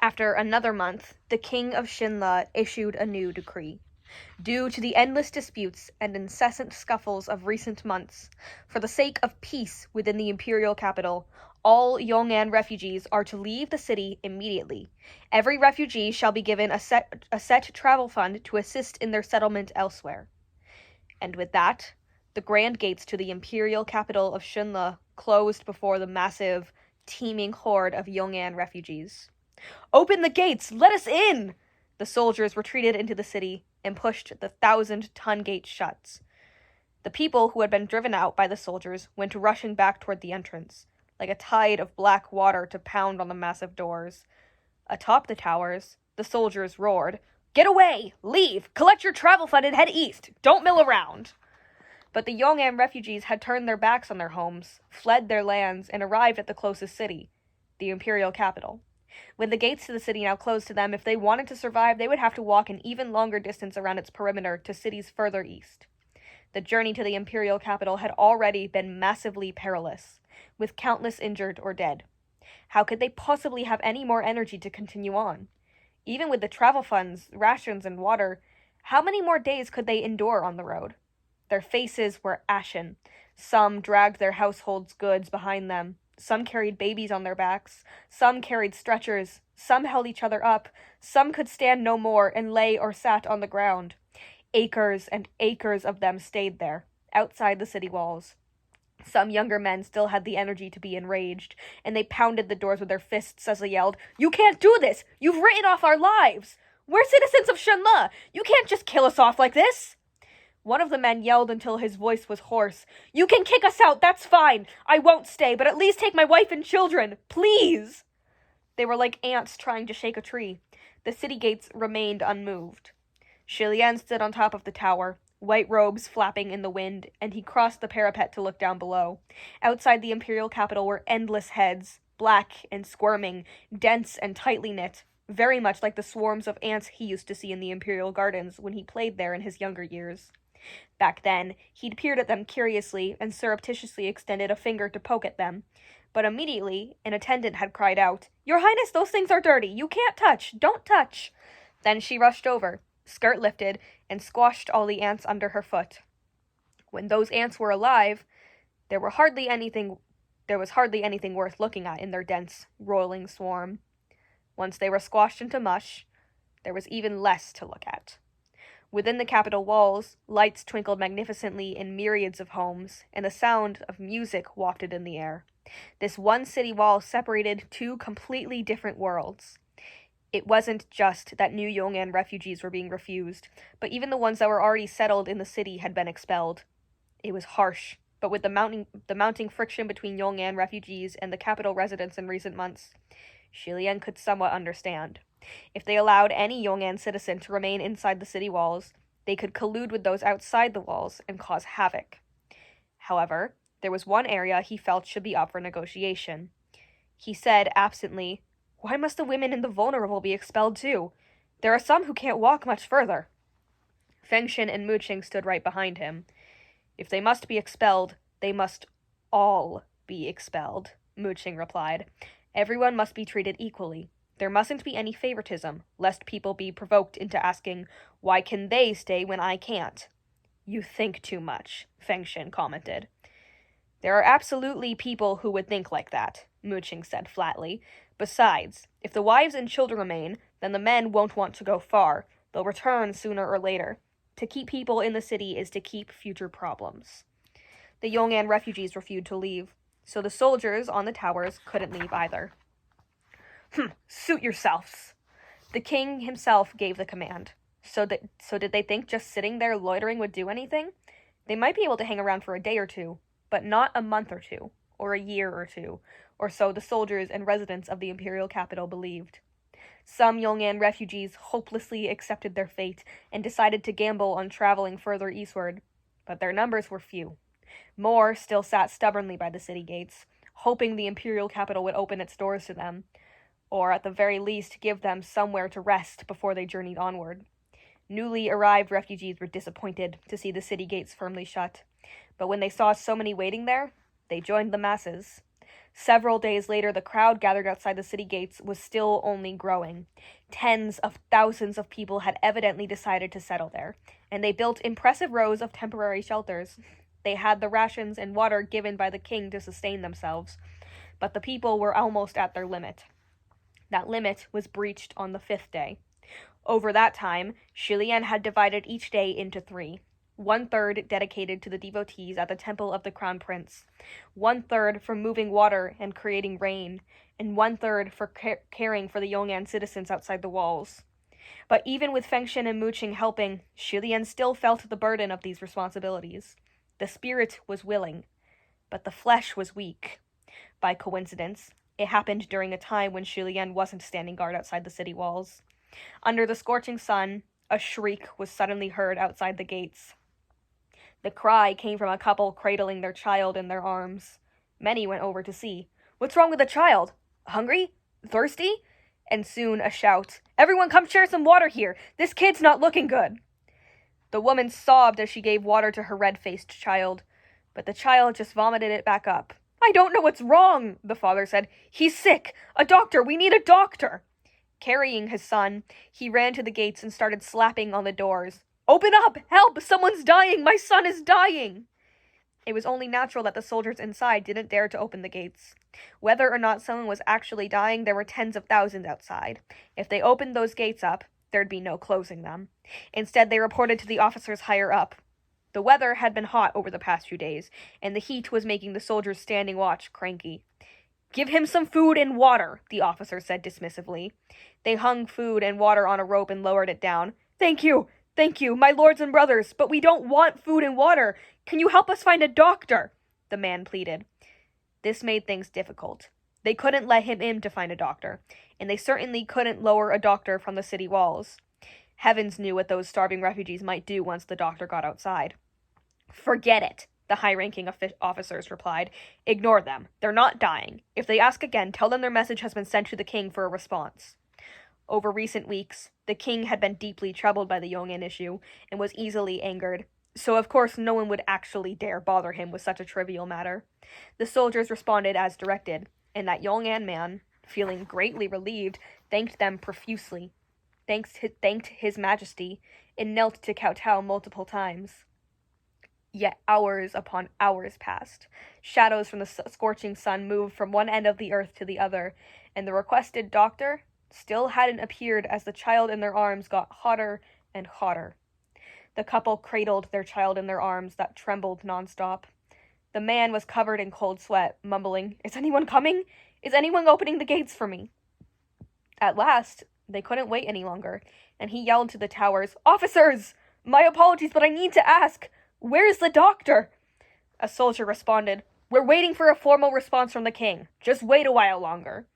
After another month, the king of Shinla issued a new decree. Due to the endless disputes and incessant scuffles of recent months, for the sake of peace within the imperial capital, all Yong'an refugees are to leave the city immediately. Every refugee shall be given a set travel fund to assist in their settlement elsewhere. And with that, the grand gates to the imperial capital of Shinla closed before the massive, teeming horde of Yong'an refugees. "Open the gates! Let us in!" The soldiers retreated into the city and pushed the 1,000-ton gate shut. The people who had been driven out by the soldiers went rushing back toward the entrance, like a tide of black water to pound on the massive doors. Atop the towers, the soldiers roared, "Get away! Leave! Collect your travel fund and head east! Don't mill around!" But the Yong'an refugees had turned their backs on their homes, fled their lands, and arrived at the closest city, the imperial capital. When the gates to the city now closed to them, if they wanted to survive, they would have to walk an even longer distance around its perimeter to cities further east. The journey to the imperial capital had already been massively perilous, with countless injured or dead. How could they possibly have any more energy to continue on? Even with the travel funds, rations, and water, how many more days could they endure on the road? Their faces were ashen. Some dragged their household's goods behind them. Some carried babies on their backs. Some carried stretchers. Some held each other up. Some could stand no more and lay or sat on the ground. Acres and acres of them stayed there, outside the city walls. Some younger men still had the energy to be enraged, and they pounded the doors with their fists as they yelled, "You can't do this! You've written off our lives! We're citizens of Shenla! You can't just kill us off like this!" One of the men yelled until his voice was hoarse, "You can kick us out, that's fine! I won't stay, but at least take my wife and children! Please!" They were like ants trying to shake a tree. The city gates remained unmoved. Shilian stood on top of the tower, white robes flapping in the wind, and he crossed the parapet to look down below. Outside the imperial capital were endless heads, black and squirming, dense and tightly knit, very much like the swarms of ants he used to see in the imperial gardens when he played there in his younger years. Back then, he'd peered at them curiously and surreptitiously extended a finger to poke at them. But immediately, an attendant had cried out, "Your Highness, those things are dirty! You can't touch! Don't touch!" Then she rushed over, skirt lifted, and squashed all the ants under her foot. When those ants were alive, there was hardly anything worth looking at in their dense, rolling swarm. Once they were squashed into mush, there was even less to look at. Within the capital walls, lights twinkled magnificently in myriads of homes, and the sound of music wafted in the air. This one city wall separated two completely different worlds. It wasn't just that new Yong'an refugees were being refused, but even the ones that were already settled in the city had been expelled. It was harsh, but with the mounting friction between Yong'an refugees and the capital residents in recent months, Shilian could somewhat understand. If they allowed any Yong'an citizen to remain inside the city walls, they could collude with those outside the walls and cause havoc. However, there was one area he felt should be up for negotiation. He said absently, "Why must the women and the vulnerable be expelled too? There are some who can't walk much further." Fengshin and Muqing stood right behind him. "If they must be expelled, they must all be expelled," Muqing replied. "Everyone must be treated equally. There mustn't be any favoritism, lest people be provoked into asking, 'Why can they stay when I can't?'" "You think too much," Fengshin commented. "There are absolutely people who would think like that," Muqing said flatly. "Besides, if the wives and children remain, then the men won't want to go far. They'll return sooner or later. To keep people in the city is to keep future problems." The Yong'an refugees refused to leave, so the soldiers on the towers couldn't leave either. "Suit yourselves." The king himself gave the command. So did they think just sitting there loitering would do anything? They might be able to hang around for a day or two, but not a month or two, or a year or two, or so the soldiers and residents of the imperial capital believed. Some Yong'an refugees hopelessly accepted their fate and decided to gamble on traveling further eastward, but their numbers were few. More still sat stubbornly by the city gates, hoping the imperial capital would open its doors to them, or at the very least give them somewhere to rest before they journeyed onward. Newly arrived refugees were disappointed to see the city gates firmly shut, but when they saw so many waiting there, they joined the masses. Several days later, the crowd gathered outside the city gates was still only growing. Tens of thousands of people had evidently decided to settle there, and they built impressive rows of temporary shelters. They had the rations and water given by the king to sustain themselves, but the people were almost at their limit. That limit was breached on the 5th day. Over that time, Shilian had divided each day into 3. 1/3 dedicated to the devotees at the temple of the crown prince, 1/3 for moving water and creating rain, and 1/3 for caring for the Yong'an citizens outside the walls. But even with Fengshen and Muqing helping, Shilian still felt the burden of these responsibilities. The spirit was willing, but the flesh was weak. By coincidence, it happened during a time when Shilian wasn't standing guard outside the city walls. Under the scorching sun, a shriek was suddenly heard outside the gates. The cry came from a couple cradling their child in their arms. Many went over to see. "What's wrong with the child? Hungry? Thirsty?" And soon a shout. "Everyone come share some water here! This kid's not looking good!" The woman sobbed as she gave water to her red-faced child, but the child just vomited it back up. "I don't know what's wrong," the father said. "He's sick! A doctor! We need a doctor!" Carrying his son, he ran to the gates and started slapping on the doors. "Open up! Help! Someone's dying! My son is dying!" It was only natural that the soldiers inside didn't dare to open the gates. Whether or not someone was actually dying, there were tens of thousands outside. If they opened those gates up, there'd be no closing them. Instead, they reported to the officers higher up. The weather had been hot over the past few days, and the heat was making the soldiers standing watch cranky. "Give him some food and water," the officer said dismissively. They hung food and water on a rope and lowered it down. Thank you, my lords and brothers, but we don't want food and water. Can you help us find a doctor?" the man pleaded. This made things difficult. They couldn't let him in to find a doctor, and they certainly couldn't lower a doctor from the city walls. Heavens knew what those starving refugees might do once the doctor got outside. "Forget it," the high-ranking officers replied. "Ignore them. They're not dying. If they ask again, tell them their message has been sent to the king for a response." Over recent weeks, the king had been deeply troubled by the Yong'an issue and was easily angered, so of course no one would actually dare bother him with such a trivial matter. The soldiers responded as directed, and that Yong'an man, feeling greatly relieved, thanked them profusely, thanked His Majesty, and knelt to kowtow multiple times. Yet hours upon hours passed. Shadows from the scorching sun moved from one end of the earth to the other, and the requested doctor still hadn't appeared as the child in their arms got hotter and hotter. The couple cradled their child in their arms that trembled nonstop. The man was covered in cold sweat, mumbling, "Is anyone coming? Is anyone opening the gates for me?" At last, they couldn't wait any longer, and he yelled to the towers, "Officers! My apologies, but I need to ask, where's the doctor?" A soldier responded, "We're waiting for a formal response from the king. Just wait a while longer."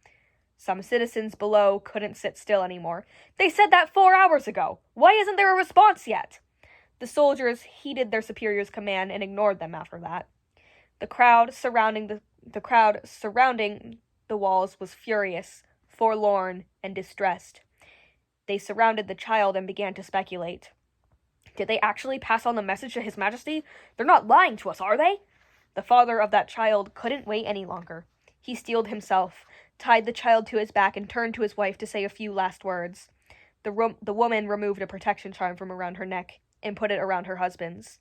Some citizens below couldn't sit still anymore. "They said that 4 hours ago. Why isn't there a response yet?" The soldiers heeded their superior's command and ignored them after that. The crowd surrounding the walls was furious, forlorn, and distressed. They surrounded the child and began to speculate. Did they actually pass on the message to His Majesty? They're not lying to us, are they? The father of that child couldn't wait any longer. He steeled himself, tied the child to his back, and turned to his wife to say a few last words. The woman removed a protection charm from around her neck and put it around her husband's.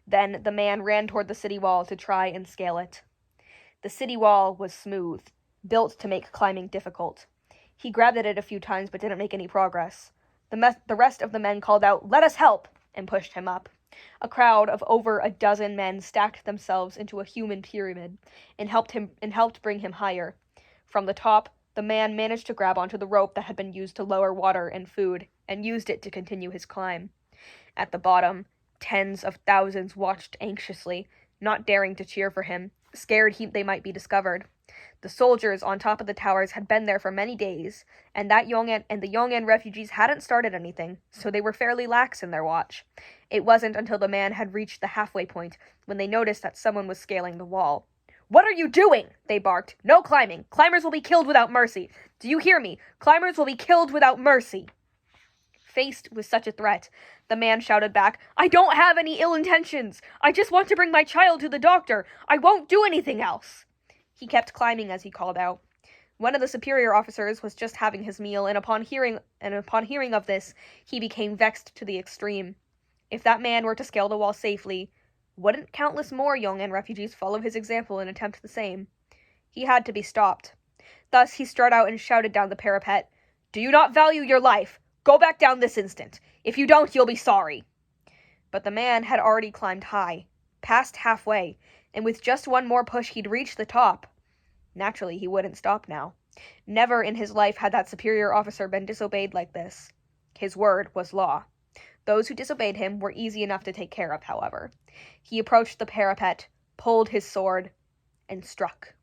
Then the man ran toward the city wall to try and scale it. The city wall was smooth, built to make climbing difficult. He grabbed at it a few times but didn't make any progress. The rest of the men called out, "Let us help!" and pushed him up. A crowd of over a dozen men stacked themselves into a human pyramid and helped bring him higher. From the top, the man managed to grab onto the rope that had been used to lower water and food and used it to continue his climb. At the bottom, tens of thousands watched anxiously, not daring to cheer for him, scared they might be discovered. The soldiers on top of the towers had been there for many days, and the Yong'an refugees hadn't started anything, so they were fairly lax in their watch. It wasn't until the man had reached the halfway point when they noticed that someone was scaling the wall. "What are you doing?" they barked. "No climbing! Climbers will be killed without mercy! Do you hear me? Climbers will be killed without mercy!" Faced with such a threat, the man shouted back, "I don't have any ill intentions! I just want to bring my child to the doctor! I won't do anything else!" He kept climbing as he called out. One of the superior officers was just having his meal, and upon hearing of this, he became vexed to the extreme. If that man were to scale the wall safely, wouldn't countless more Yong'an refugees follow his example and attempt the same? He had to be stopped. Thus he strode out and shouted down the parapet, "Do you not value your life? Go back down this instant. If you don't, you'll be sorry." But the man had already climbed high, past halfway, and with just one more push he'd reach the top. Naturally, he wouldn't stop now. Never in his life had that superior officer been disobeyed like this. His word was law. Those who disobeyed him were easy enough to take care of, however. He approached the parapet, pulled his sword, and struck.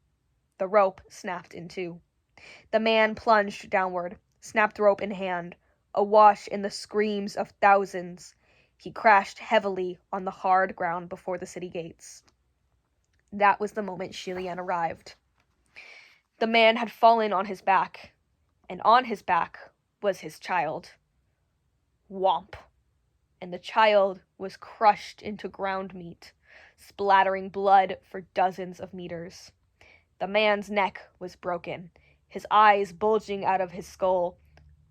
The rope snapped in two. The man plunged downward, snapped rope in hand, awash in the screams of thousands. He crashed heavily on the hard ground before the city gates. That was the moment Shilian arrived. The man had fallen on his back, and on his back was his child. Whomp! And the child was crushed into ground meat, splattering blood for dozens of meters. The man's neck was broken, his eyes bulging out of his skull.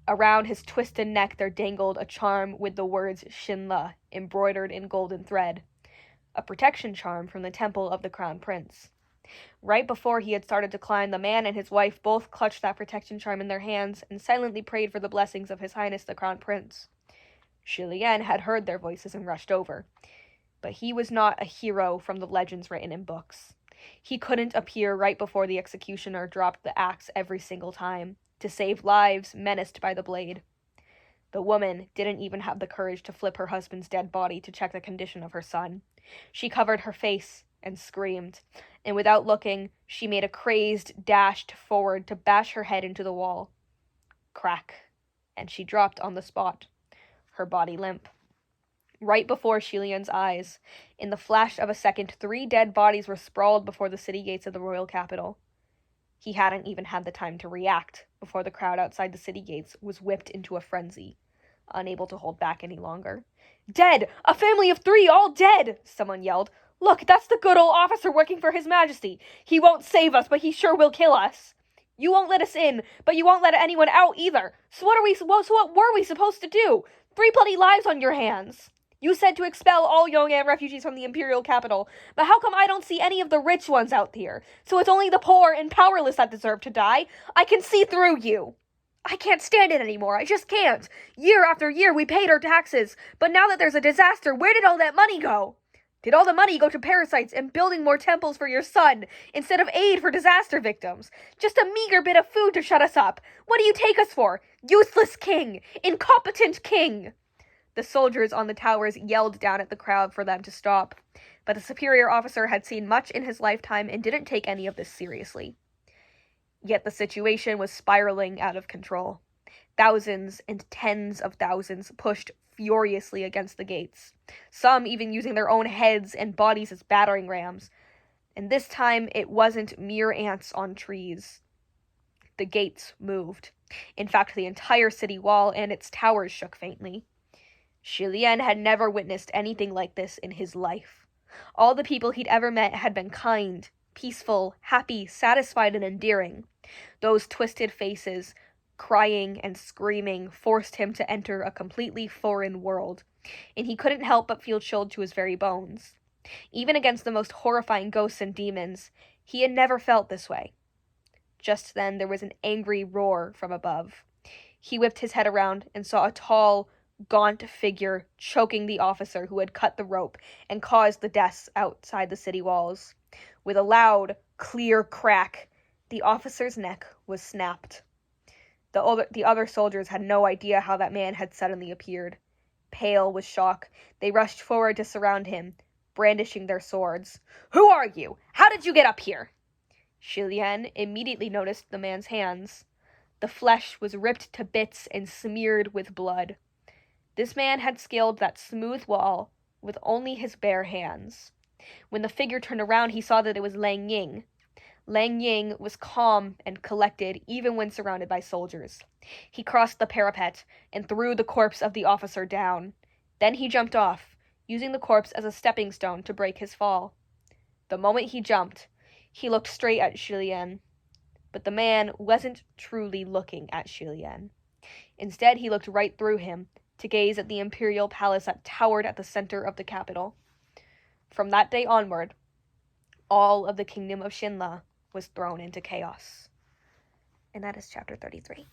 Around his twisted neck there dangled a charm with the words Shinla embroidered in golden thread, a protection charm from the temple of the Crown Prince. Right before he had started to climb, the man and his wife both clutched that protection charm in their hands and silently prayed for the blessings of His Highness the Crown Prince. Shilian had heard their voices and rushed over. But he was not a hero from the legends written in books. He couldn't appear right before the executioner dropped the axe every single time, to save lives menaced by the blade. The woman didn't even have the courage to flip her husband's dead body to check the condition of her son. She covered her face and screamed, and without looking, she made a crazed dash forward to bash her head into the wall. Crack, and she dropped on the spot, her body limp. Right before Shilian's eyes, in the flash of a second, 3 dead bodies were sprawled before the city gates of the royal capital. He hadn't even had the time to react before the crowd outside the city gates was whipped into a frenzy, unable to hold back any longer. "Dead! A family of 3, all dead!" someone yelled. "Look, that's the good old officer working for His Majesty. He won't save us, but he sure will kill us. You won't let us in, but you won't let anyone out either. So what were we supposed to do? 3 bloody lives on your hands. You said to expel all Yong'an refugees from the imperial capital, but how come I don't see any of the rich ones out here? So it's only the poor and powerless that deserve to die? I can see through you. I can't stand it anymore. I just can't. Year after year we paid our taxes, but now that there's a disaster, where did all that money go? Did all the money go to parasites and building more temples for your son, instead of aid for disaster victims? Just a meager bit of food to shut us up. What do you take us for? Useless king! Incompetent king!" The soldiers on the towers yelled down at the crowd for them to stop, but the superior officer had seen much in his lifetime and didn't take any of this seriously. Yet the situation was spiraling out of control. Thousands and tens of thousands pushed furiously against the gates, some even using their own heads and bodies as battering rams. And this time it wasn't mere ants on trees. The gates moved. In fact, the entire city wall and its towers shook faintly. Shilian had never witnessed anything like this in his life. All the people he'd ever met had been kind, peaceful, happy, satisfied, and endearing. Those twisted faces, crying and screaming, forced him to enter a completely foreign world, and he couldn't help but feel chilled to his very bones. Even against the most horrifying ghosts and demons, he had never felt this way. Just then there was an angry roar from above. He whipped his head around and saw a tall, gaunt figure choking the officer who had cut the rope and caused the deaths outside the city walls. With a loud, clear crack, the officer's neck was snapped. The other soldiers had no idea how that man had suddenly appeared. Pale with shock, they rushed forward to surround him, brandishing their swords. "Who are you? How did you get up here?" Shilian immediately noticed the man's hands. The flesh was ripped to bits and smeared with blood. This man had scaled that smooth wall with only his bare hands. When the figure turned around, he saw that it was Lang Ying. Lang Ying was calm and collected even when surrounded by soldiers. He crossed the parapet and threw the corpse of the officer down. Then he jumped off, using the corpse as a stepping stone to break his fall. The moment he jumped, He looked straight at Shi Lian, but the man wasn't truly looking at Shi Lian. Instead, he looked right through him to gaze at the imperial palace that towered at the center of the capital. From that day onward, all of the kingdom of Shinla was thrown into chaos. And that is chapter 33.